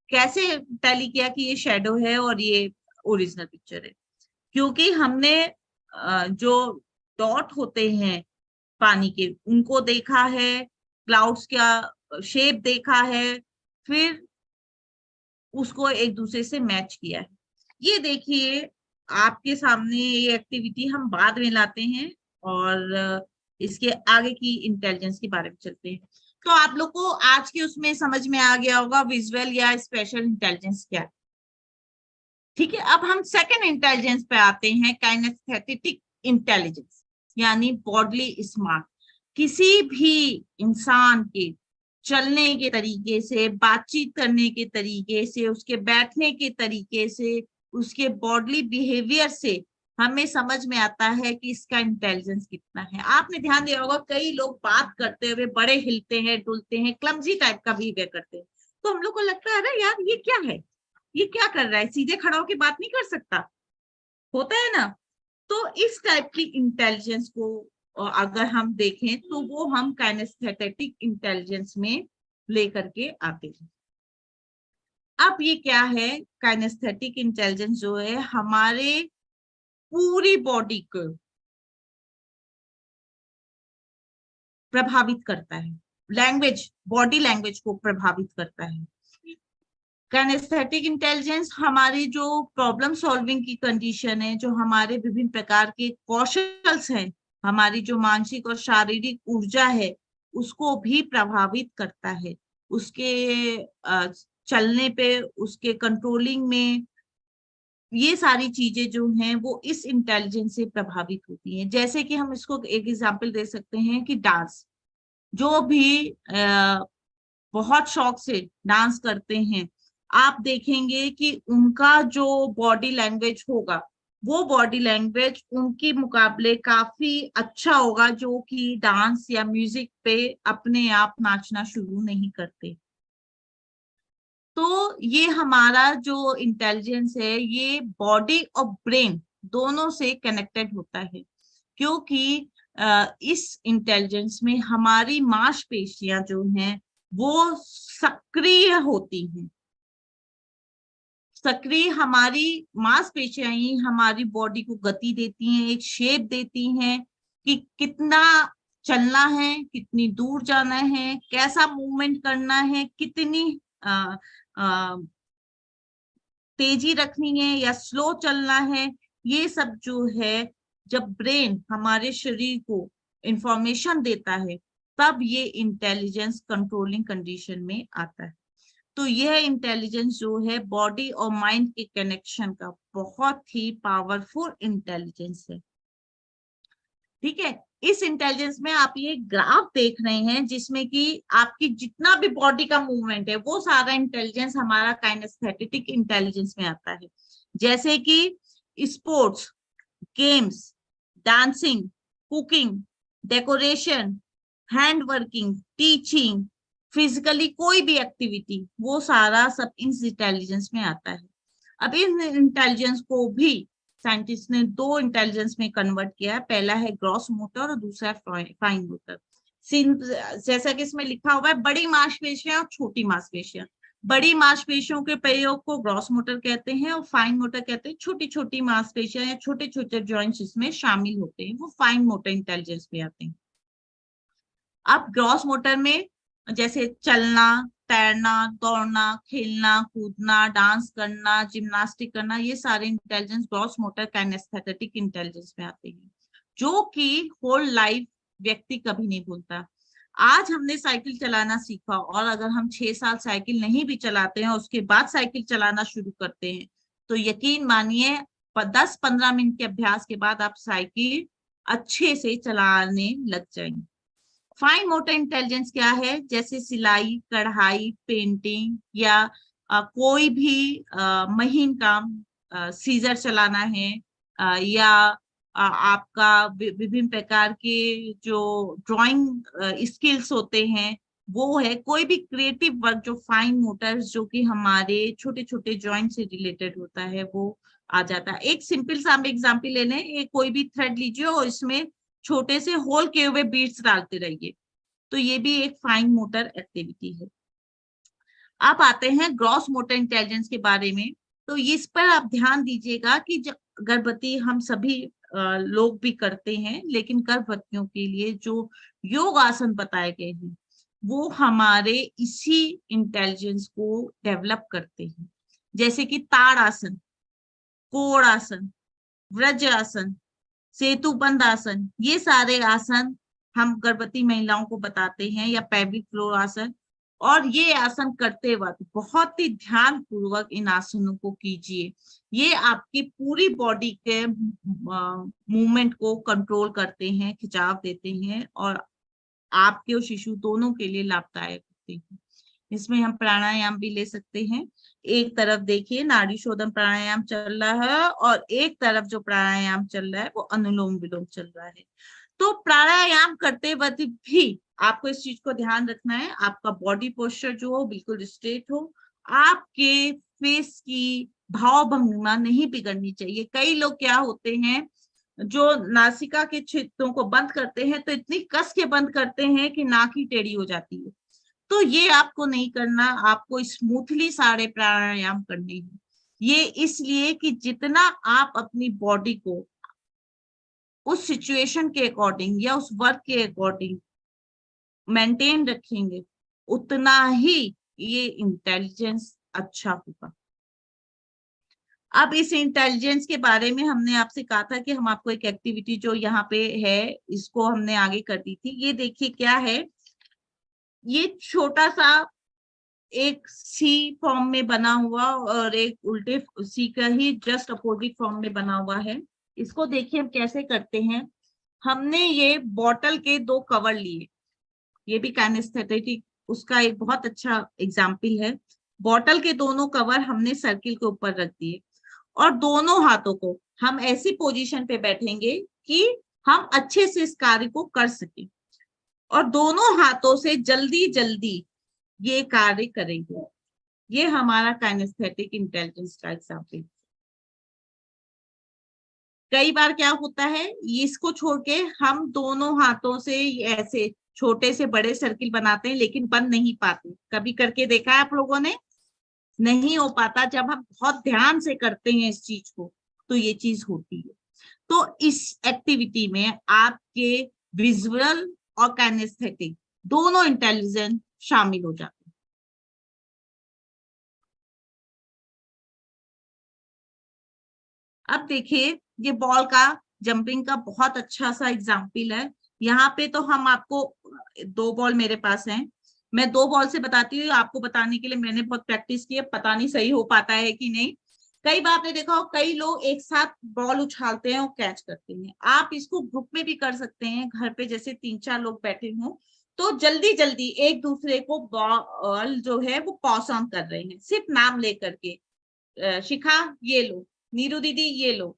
कैसे टैली किया कि ये शैडो है और ये ओरिजिनल पिक्चर है। क्योंकि हमने जो डॉट होते हैं पानी के उनको देखा है, क्लाउड्स का शेप देखा है, फिर उसको एक दूसरे से मैच किया है। ये देखिए आपके सामने ये एक्टिविटी हम बाद में लाते हैं और इसके आगे की इंटेलिजेंस के बारे में चलते हैं। तो आप लोग को आज के उसमें समझ में आ गया होगा विजुअल या स्पेशल इंटेलिजेंस क्या है। ठीक है, अब हम सेकंड इंटेलिजेंस पे आते हैं, काइनेस्थेटिक इंटेलिजेंस, यानी बॉडली स्मार्ट। किसी भी इंसान के चलने के तरीके से, बातचीत करने के तरीके से, उसके बैठने के तरीके से, उसके बॉडली बिहेवियर से हमें समझ में आता है कि इसका इंटेलिजेंस कितना है। आपने ध्यान दिया होगा कई लोग बात करते हुए बड़े हिलते हैं, डुलते हैं, क्लमजी टाइप का बिहेवियर करते हैं, तो हम लोग को लगता है अरे यार ये क्या है, ये क्या कर रहा है, सीधे खड़ा होकर बात नहीं कर सकता, होता है ना। तो इस टाइप की इंटेलिजेंस को अगर हम देखें तो वो हम काइनेस्थेटिक इंटेलिजेंस में लेकर के आते हैं। अब ये क्या है, काइनेस्थेटिक इंटेलिजेंस जो है हमारे पूरी बॉडी को प्रभावित करता है, लैंग्वेज, बॉडी लैंग्वेज को प्रभावित करता है। काइनेस्थेटिक इंटेलिजेंस हमारी जो प्रॉब्लम सॉल्विंग की कंडीशन है, जो हमारे विभिन्न प्रकार के कौशल्स हैं, हमारी जो मानसिक और शारीरिक ऊर्जा है उसको भी प्रभावित करता है। उसके चलने पे, उसके कंट्रोलिंग में, ये सारी चीजें जो हैं वो इस इंटेलिजेंस से प्रभावित होती हैं। जैसे कि हम इसको एक एग्जांपल दे सकते हैं कि डांस, जो भी बहुत शौक से डांस करते हैं, आप देखेंगे कि उनका जो बॉडी लैंग्वेज होगा, वो बॉडी लैंग्वेज उनके मुकाबले काफी अच्छा होगा, जो कि डांस या म्यूजिक पे अपने आप नाचना शुरू नहीं करते। तो ये हमारा जो इंटेलिजेंस है ये बॉडी और ब्रेन दोनों से कनेक्टेड होता है, क्योंकि इस इंटेलिजेंस में हमारी मांसपेशियां जो हैं वो सक्रिय होती हैं। सक्रिय हमारी मांसपेशियां ही हमारी बॉडी को गति देती हैं, एक शेप देती हैं कि कितना चलना है, कितनी दूर जाना है, कैसा मूवमेंट करना है, कितनी तेजी रखनी है या स्लो चलना है। ये सब जो है, जब ब्रेन हमारे शरीर को इंफॉर्मेशन देता है, तब ये इंटेलिजेंस कंट्रोलिंग कंडीशन में आता है। तो यह इंटेलिजेंस जो है बॉडी और माइंड के कनेक्शन का बहुत ही पावरफुल इंटेलिजेंस है। ठीक है, इस इंटेलिजेंस में आप ये ग्राफ देख रहे हैं जिसमें कि आपकी जितना भी बॉडी का मूवमेंट है वो सारा इंटेलिजेंस हमारा काइनेस्थेटिक इंटेलिजेंस में आता है। जैसे कि sports, games, dancing, cooking, decoration, hand working, teaching, physically कोई भी एक्टिविटी, वो सारा सब इस इंटेलिजेंस में आता है। अब इन इंटेलिजेंस को भी साइंटिस्ट ने दो इंटेलिजेंस में कन्वर्ट किया है, पहला है ग्रॉस मोटर और दूसरा है फाइन मोटर। जैसा कि इसमें लिखा हुआ है, बड़ी मांसपेशियां और छोटी मांसपेशियां। बड़ी मांसपेशियों के प्रयोग को ग्रॉस मोटर कहते हैं और फाइन मोटर कहते हैं छोटी छोटी मांसपेशियां या छोटे छोटे जॉइंट्स इसमें शामिल होते हैं, वो फाइन मोटर इंटेलिजेंस में आते हैं। अब ग्रॉस मोटर में जैसे चलना, तैरना, दौड़ना, खेलना, कूदना, डांस करना, जिम्नास्टिक करना, ये सारे intelligence gross motor kinesthetic intelligence में आते हैं, जो कि होल लाइफ व्यक्ति कभी नहीं भूलता। आज हमने साइकिल चलाना सीखा और अगर हम 6 साल साइकिल नहीं भी चलाते हैं, उसके बाद साइकिल चलाना शुरू करते हैं, तो यकीन मानिए 10-15 मिनट के अभ्यास के बाद आप साइकिल अच्छे से चलाने लग जाएंगे। फाइन मोटर इंटेलिजेंस क्या है? जैसे सिलाई, कढ़ाई, पेंटिंग या कोई भी महीन काम, सीजर चलाना है, या आपका विभिन्न प्रकार के जो ड्राइंग स्किल्स होते हैं, वो है कोई भी क्रिएटिव वर्क जो फाइन मोटर्स, जो कि हमारे छोटे छोटे जॉइंट से रिलेटेड होता है, वो आ जाता है। एक सिंपल सा हम एग्जाम्पल ले लें, एक कोई भी थ्रेड लीजिए और इसमें छोटे से होल किए हुए बीड्स डालते रहिए, तो ये भी एक फाइन मोटर एक्टिविटी है। अब आते हैं ग्रॉस मोटर इंटेलिजेंस के बारे में। तो इस पर आप ध्यान दीजिएगा कि गर्भवती हम सभी लोग भी करते हैं, लेकिन गर्भवतियों के लिए जो योग आसन बताए गए हैं वो हमारे इसी इंटेलिजेंस को डेवलप करते हैं। जैसे कि ताड़ आसन, कोण आसन, व्रज आसन, सेतुबंध आसन, ये सारे आसन हम गर्भवती महिलाओं को बताते हैं, या पेल्विक फ्लोर आसन। और ये आसन करते वक्त बहुत ही ध्यान पूर्वक इन आसनों को कीजिए। ये आपकी पूरी बॉडी के मूवमेंट को कंट्रोल करते हैं, खिंचाव देते हैं और आपके और शिशु दोनों के लिए लाभदायक होते हैं। इसमें हम प्राणायाम भी ले सकते हैं। एक तरफ देखिए नाड़ी शोधन प्राणायाम चल रहा है और एक तरफ जो प्राणायाम चल रहा है वो अनुलोम विलोम चल रहा है। तो प्राणायाम करते वक्त भी आपको इस चीज को ध्यान रखना है, आपका बॉडी पोस्चर जो हो बिल्कुल स्ट्रेट हो, आपके फेस की भाव भंगिमा नहीं बिगड़नी चाहिए। कई लोग क्या होते हैं, जो नासिका के छिद्रों को बंद करते हैं तो इतनी कस के बंद करते हैं कि नाक ही टेढ़ी हो जाती है। तो ये आपको नहीं करना, आपको स्मूथली सारे प्राणायाम करने हैं। ये इसलिए कि जितना आप अपनी बॉडी को उस सिचुएशन के अकॉर्डिंग या उस वर्क के अकॉर्डिंग मेंटेन रखेंगे, उतना ही ये इंटेलिजेंस अच्छा होगा। अब इस इंटेलिजेंस के बारे में हमने आपसे कहा था कि हम आपको एक एक्टिविटी जो यहाँ पे है इसको हमने आगे कर दी थी। ये देखिए क्या है, ये छोटा सा एक सी फॉर्म में बना हुआ और एक उल्टे सी का ही जस्ट अपोजिट फॉर्म में बना हुआ है। इसको देखिए हम कैसे करते हैं। हमने ये बॉटल के दो कवर लिए, ये भी काइनेस्थेटिक उसका एक बहुत अच्छा एग्जाम्पल है। बॉटल के दोनों कवर हमने सर्किल के ऊपर रख दिए और दोनों हाथों को हम ऐसी पोजीशन पे बैठेंगे कि हम अच्छे से इस कार्य को कर सकें और दोनों हाथों से जल्दी जल्दी ये कार्य करेंगे। ये हमारा काइनेस्थेटिक इंटेलिजेंस का एग्जाम्पल। कई बार क्या होता है, इसको छोड़ के हम दोनों हाथों से ऐसे छोटे से बड़े सर्किल बनाते हैं लेकिन बन नहीं पाते। कभी करके देखा है आप लोगों ने? नहीं हो पाता। जब हम बहुत ध्यान से करते हैं इस चीज को तो ये चीज होती है। तो इस एक्टिविटी में आपके विजुअल और काइनेस्थेटिक दोनों इंटेलिजेंस शामिल हो जाते हैं। अब देखिए ये बॉल का जंपिंग का बहुत अच्छा सा एग्जाम्पल है। यहाँ पे तो हम आपको दो बॉल मेरे पास हैं, मैं दो बॉल से बताती हूँ। आपको बताने के लिए मैंने बहुत प्रैक्टिस की है, पता नहीं सही हो पाता है कि नहीं। कई बार आपने देखा हो कई लोग एक साथ बॉल उछालते हैं और कैच करते हैं। आप इसको ग्रुप में भी कर सकते हैं, घर पे जैसे 3-4 लोग बैठे हों तो जल्दी जल्दी एक दूसरे को बॉल जो है वो पास ऑन कर रहे हैं, सिर्फ नाम लेकर के। शिखा ये लो, नीरू दीदी ये लो,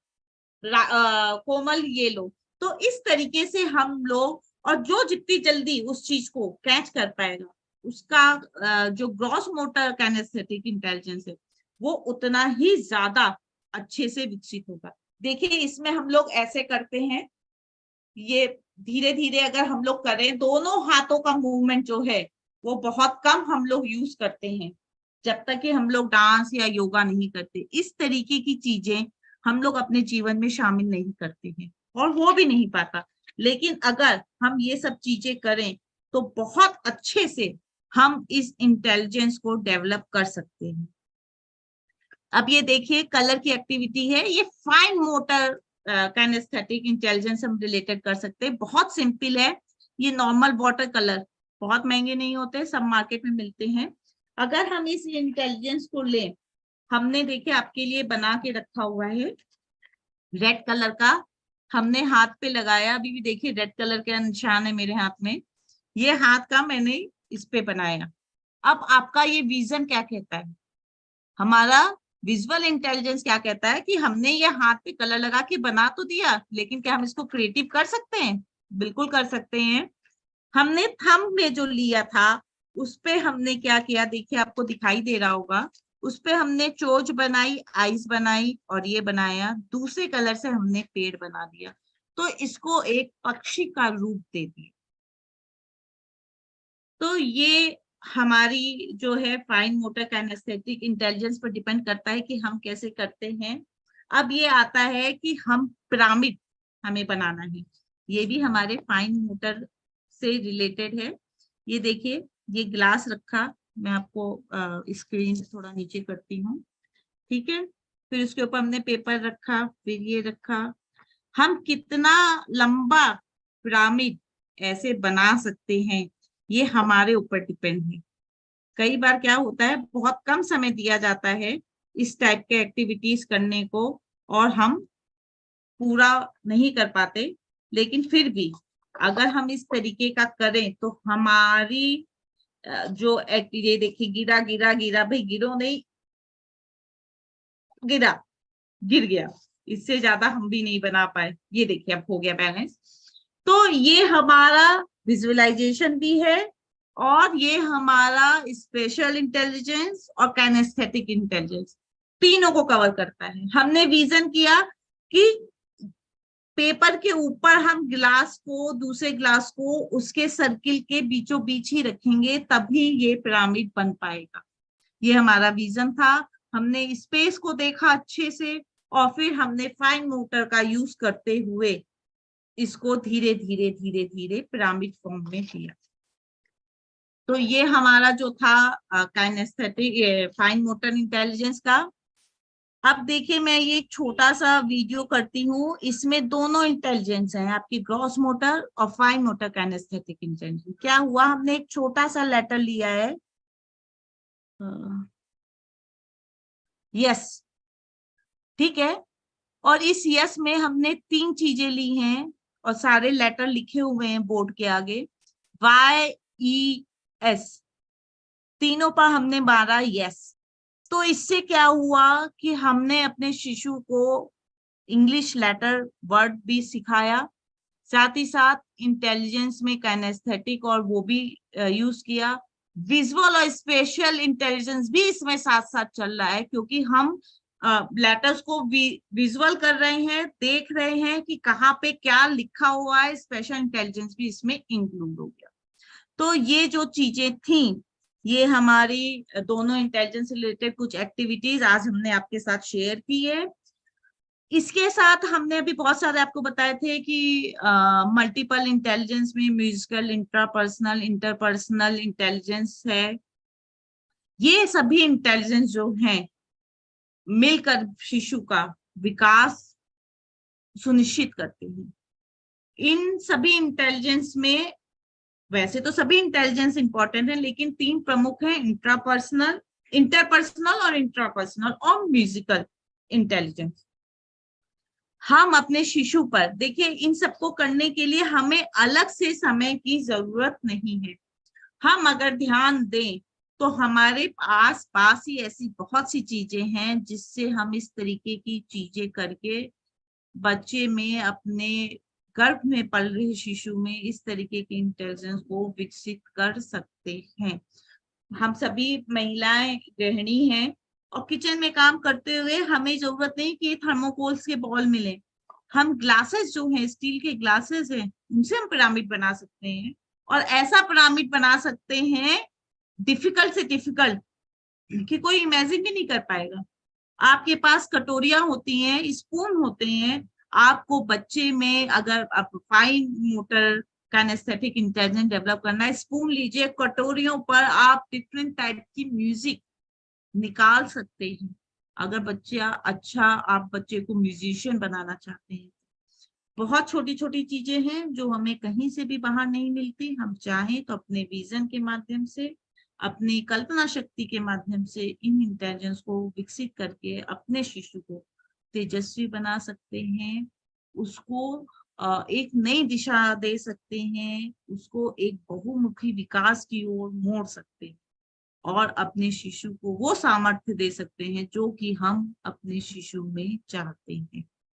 कोमल ये लो। तो इस तरीके से हम लोग, और जो जितनी जल्दी उस चीज को कैच कर पाएगा उसका जो ग्रॉस मोटर काइनेस्थेटिक इंटेलिजेंस है वो उतना ही ज्यादा अच्छे से विकसित होगा। देखिए इसमें हम लोग ऐसे करते हैं, ये धीरे धीरे अगर हम लोग करें, दोनों हाथों का मूवमेंट जो है वो बहुत कम हम लोग यूज करते हैं जब तक कि हम लोग डांस या योगा नहीं करते। इस तरीके की चीजें हम लोग अपने जीवन में शामिल नहीं करते हैं और हो भी नहीं पाता। लेकिन अगर हम ये सब चीजें करें तो बहुत अच्छे से हम इस इंटेलिजेंस को डेवलप कर सकते हैं। अब ये देखिए कलर की एक्टिविटी है, ये फाइन मोटर काइनेस्थेटिक इंटेलिजेंस हम रिलेटेड कर सकते हैं। बहुत सिंपल है। ये नॉर्मल वाटर कलर बहुत महंगे नहीं होते, सब मार्केट में मिलते हैं। अगर हम इस इंटेलिजेंस को लें, हमने देखिए आपके लिए बना के रखा हुआ है रेड कलर का, हमने हाथ पे लगाया। अभी भी देखिए रेड कलर के निशान है मेरे हाथ में, ये हाथ का मैंने इस पे बनाया। अब आपका ये विजन क्या कहता है, हमारा विजुअल इंटेलिजेंस क्या कहता है कि हमने ये हाथ पे कलर लगा के बना तो दिया, लेकिन क्या हम इसको क्रिएटिव कर सकते हैं? बिल्कुल कर सकते हैं। हमने थंब में जो लिया था उस पे हमने क्या किया, देखिए आपको दिखाई दे रहा होगा, उस पे हमने चोंच बनाई, आईज बनाई और ये बनाया। दूसरे कलर से हमने पेड़ बना दिया, तो इसको एक पक्षी का रूप दे दिया। तो ये हमारी जो है फाइन मोटर काइनेस्थेटिक इंटेलिजेंस पर डिपेंड करता है कि हम कैसे करते हैं। अब ये आता है कि हम पिरामिड हमें बनाना है, ये भी हमारे फाइन मोटर से रिलेटेड है। ये देखिए ये ग्लास रखा, मैं आपको स्क्रीन थोड़ा नीचे करती हूँ, ठीक है। फिर उसके ऊपर हमने पेपर रखा, फिर ये रखा। हम कितना लंबा पिरामिड ऐसे बना सकते हैं ये हमारे ऊपर डिपेंड है। कई बार क्या होता है, बहुत कम समय दिया जाता है इस टाइप के एक्टिविटीज करने को और हम पूरा नहीं कर पाते। लेकिन फिर भी अगर हम इस तरीके का करें तो हमारी जो ये देखिए गिरा गिरा गिरा, भाई गिरो नहीं, गिरा गिर गया, इससे ज्यादा हम भी नहीं बना पाए। ये देखिए अब हो गया बैलेंस। तो ये हमारा विजुअलाइजेशन भी है और ये हमारा स्पेशल इंटेलिजेंस और काइनेस्थेटिक इंटेलिजेंस तीनों को कवर करता है। हमने विजन किया कि पेपर के ऊपर हम ग्लास को, दूसरे ग्लास को उसके सर्किल के बीचों बीच ही रखेंगे, तभी ये पिरामिड बन पाएगा। ये हमारा विजन था। हमने स्पेस को देखा अच्छे से और फिर हमने फाइन मोटर का यूज करते हुए इसको धीरे धीरे धीरे धीरे पिरामिड फॉर्म में किया। तो ये हमारा जो था काइनेस्थेटिक फाइन मोटर इंटेलिजेंस का। अब देखिए मैं ये एक छोटा सा वीडियो करती हूँ, इसमें दोनों इंटेलिजेंस हैं, आपकी ग्रॉस मोटर और फाइन मोटर काइनेस्थेटिक इंटेलिजेंस। क्या हुआ, हमने एक छोटा सा लेटर लिया है यस, ठीक है। और इस यस में हमने 3 चीजें ली हैं और सारे लेटर लिखे हुए हैं बोर्ड के आगे, YES, तीनों पर हमने मारा यस। तो इससे क्या हुआ कि हमने अपने शिशु को इंग्लिश लेटर वर्ड भी सिखाया, साथ ही साथ इंटेलिजेंस में काइनेस्थेटिक और वो भी यूज किया। विजुअल और स्पेशल इंटेलिजेंस भी इसमें साथ साथ चल रहा है, क्योंकि हम लेटर्स को विजुअल कर रहे हैं, देख रहे हैं कि कहाँ पे क्या लिखा हुआ है। स्पेशल इंटेलिजेंस भी इसमें इंक्लूड हो गया। तो ये जो चीजें थी, ये हमारी दोनों इंटेलिजेंस से रिलेटेड कुछ एक्टिविटीज आज हमने आपके साथ शेयर की है। इसके साथ हमने अभी बहुत सारे आपको बताए थे कि मल्टीपल इंटेलिजेंस में म्यूजिकल, इंट्रापर्सनल, इंटरपर्सनल इंटेलिजेंस है। ये सभी इंटेलिजेंस जो हैं मिलकर शिशु का विकास सुनिश्चित करते हैं। इन सभी इंटेलिजेंस में वैसे तो सभी इंटेलिजेंस इंपॉर्टेंट है, लेकिन 3 प्रमुख हैं, इंट्रापर्सनल, इंटरपर्सनल और इंट्रापर्सनल और म्यूजिकल इंटेलिजेंस। हम अपने शिशु पर देखिए, इन सबको करने के लिए हमें अलग से समय की जरूरत नहीं है। हम अगर ध्यान दें तो हमारे आस पास ही ऐसी बहुत सी चीजें हैं जिससे हम इस तरीके की चीजें करके बच्चे में, अपने गर्भ में पल रहे शिशु में इस तरीके की इंटेलिजेंस को विकसित कर सकते हैं। हम सभी महिलाएं गृहिणी हैं और किचन में काम करते हुए हमें जरूरत नहीं कि थर्मोकोल्स के बॉल मिले। हम ग्लासेस जो हैं, स्टील के ग्लासेस हैं, उनसे हम पिरामिड बना सकते हैं, और ऐसा पिरामिड बना सकते हैं डिफिकल्ट से डिफिकल्ट कि कोई इमेजिन भी नहीं कर पाएगा। आपके पास कटोरियां होती हैं, स्पून होते हैं। आपको बच्चे में अगर आप fine motor kinesthetic intelligence develop करना है, स्पून लीजिए, कटोरियों पर आप डिफरेंट टाइप की म्यूजिक निकाल सकते हैं। अगर बच्चा अच्छा, आप बच्चे को म्यूजिशियन बनाना चाहते हैं, बहुत छोटी छोटी चीजें हैं जो हमें कहीं से भी बाहर नहीं मिलती। हम चाहें तो अपने विजन के माध्यम से, अपनी कल्पना शक्ति के माध्यम से इन इंटेलिजेंस को विकसित करके अपने शिशु को तेजस्वी बना सकते हैं, उसको एक नई दिशा दे सकते हैं, उसको एक बहुमुखी विकास की ओर मोड़ सकते हैं और अपने शिशु को वो सामर्थ्य दे सकते हैं जो कि हम अपने शिशु में चाहते हैं।